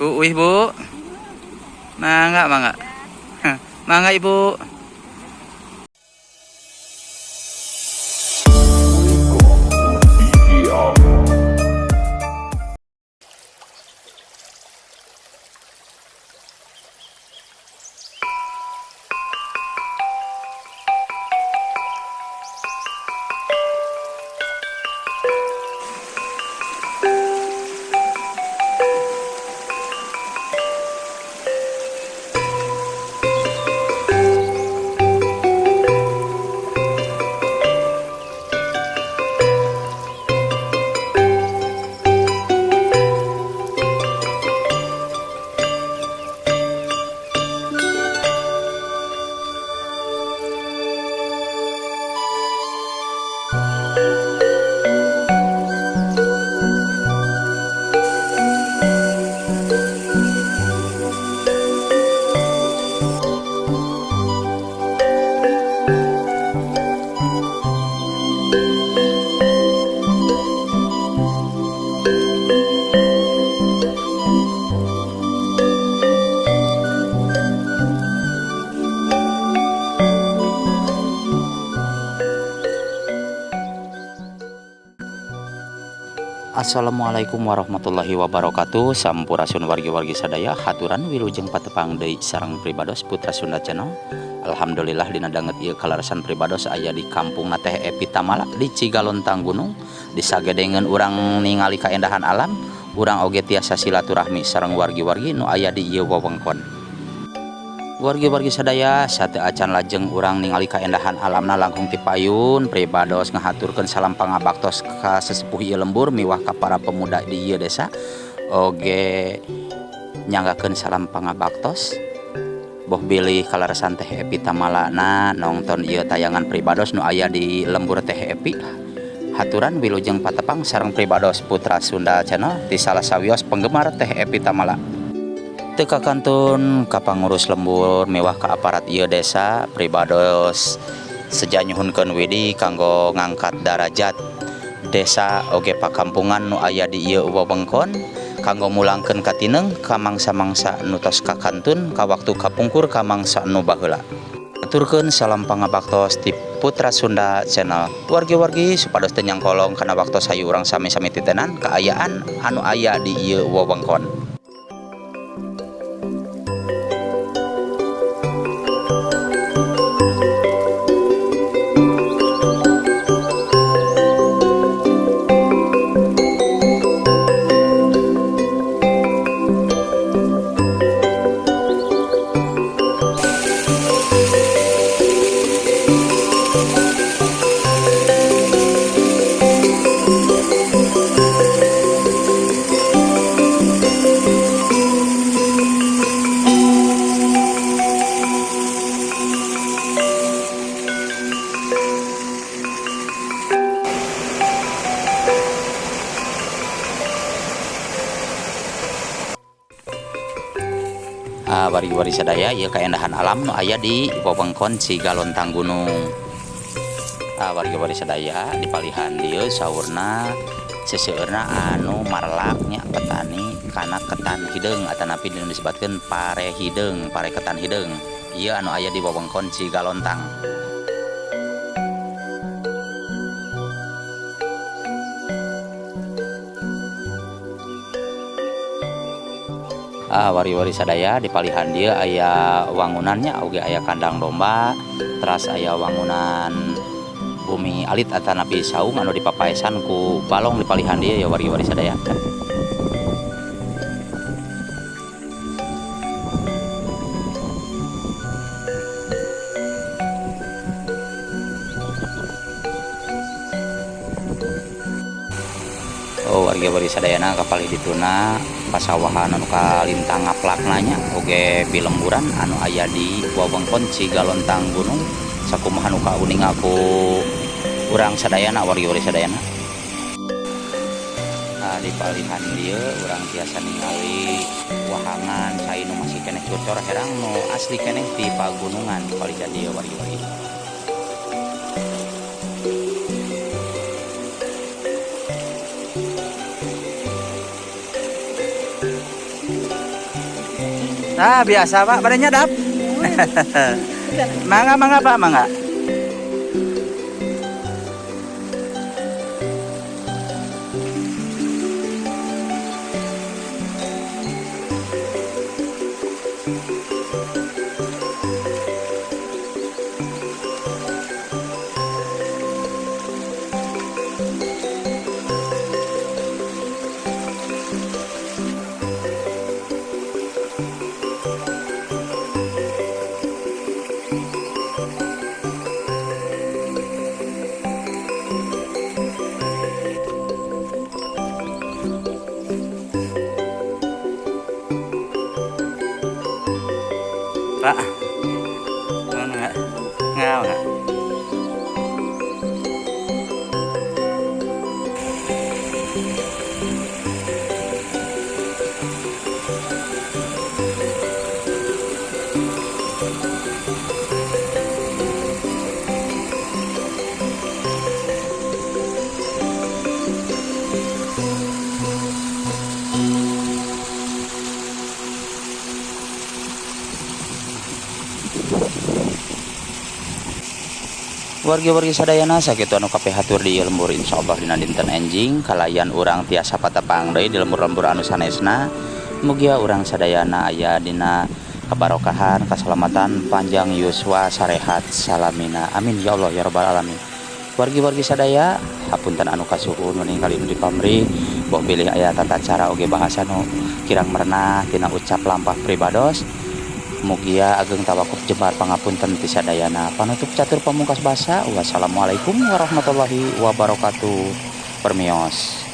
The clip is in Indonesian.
Uih Bu, mangga mangga, mangga Ibu. Assalamualaikum warahmatullahi wabarakatuh. Sampurasun wargi-wargi sadaya, haturan wilujeng patepang deui sareng pribados Putra Sunda Channel. Alhamdulillah dina danget ieu kalarasan pribados aya di kampung na teh Epi Tamala di Cigalontang Gunung. Disagedengeun urang ningali kaendahan alam, urang oge tiasa silaturahmi sareng wargi-wargi nu aya di ieu wewengkon. Wargi-wargi sadaya, sate acan lajeng urang ningali kaendahan alamna langkung ti payun pribados ngahaturkeun salam pangabaktos ka sesepuh ieu lembur miwah ka para pemuda di ieu desa oge nyanggakeun salam pangabaktos boh bilih kalarasan teh Epi Tamala na nongton ieu tayangan pribados nu aya di lembur teh Epi. Haturan wilujeng patepang sareng pribados Putra Sunda Channel ti salah sawios penggemar teh Epi Tamala. Teka kantun ka pangurus lembur mewah ka aparat ieu desa pribados seja nyuhunkeun widi kanggo ngangkat darajat desa oge pakampungan nu aya di ieu wewengkon kanggo mulangkeun katineng ka mangsa-mangsa nu tos kakantun ka waktu kapungkur ka mangsa nu baheula. Aturkeun salam pangabaktos ti Putra Sunda Channel. Wargi-wargi supados teu nyangkolong kana waktos hayu urang sami-sami titenan kaayaan anu aya di ieu wewengkon. Wargi-wargi sadaya ieu kaendahan alam nu aya di wewengkon Cigalontang Gunung. Wargi-wargi sadaya dipalihan dieu saurna seseueurna anu marlak nya petani kana ketan hideung atanapi dinu disebutkeun pare hideung, pare ketan hideung. Ieu anu aya di wewengkon Cigalontang. Wari-wari sadaya dipalihan dia aya wangunannya oge aya kandang domba teras aya wangunan bumi alit atanapi saung anu dipapaesan ku balong dipalihan dia ya wari-wari sadaya. Wargi-wargi sadayana kapali dituna pasawahan anu kalintang ngaplaknanya oge bilemburan anu aya di wewengkon Cigalontang Gunung sakumaha nu kauning aku urang sadayana wargi-wargi sadayana. Dipalihan dieu urang tiasa ningali wahangan cai nu masih keneh curcor herang nu asli keneh ti pagunungan dipalihan dieu wargi-wargi. Ah, biasa Pak, badannya dap. Mangga, mangga Pak, mangga. Pak, enggak, enggak. Wargi-wargi sadayana sakitu anu kabeh hatur di lembur insyaallah dina dinten enjing kalayan urang tiasa patepang deui di lembur-lembur anu sanesna. Mugia urang sadayana aya dina kabarokahan, kaselamatan, panjang yuswa, sarehat, salamina. Amin ya Allah ya rabbal alamin. Wargi-wargi sadaya, hapunten anu kasuhun mening kali di pamri, bok bilih aya tata cara oge bahasa nu kirang merenah tina ucap lampah pribados. Mugia ageng tawakuf jembar pangapunten ti sadayana. Panutup catur pamungkas basa. Wassalamualaikum warahmatullahi wabarakatuh. Permios.